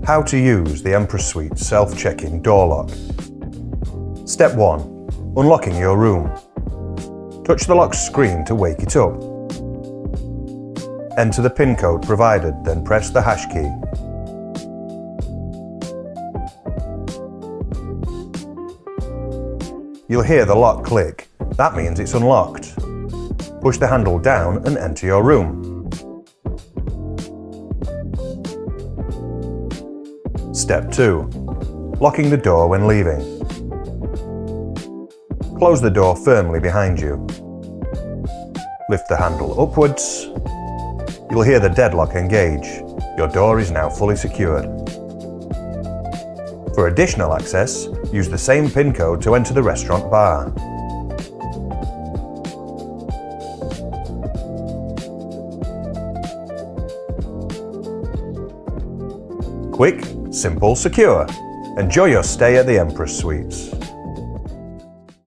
How to use the Empress Suites self-checking door lock. Step 1. Unlocking your room. Touch the lock screen to wake it up. Enter the PIN code provided, then press the hash key. You'll hear the lock click. That means it's unlocked. Push the handle down and enter your room. Step 2. Locking the door when leaving. Close the door firmly behind you. Lift the handle upwards. You'll hear the deadlock engage. Your door is now fully secured. For additional access, use the same PIN code to enter the restaurant bar. Quick, simple, secure. Enjoy your stay at the Empress Suites.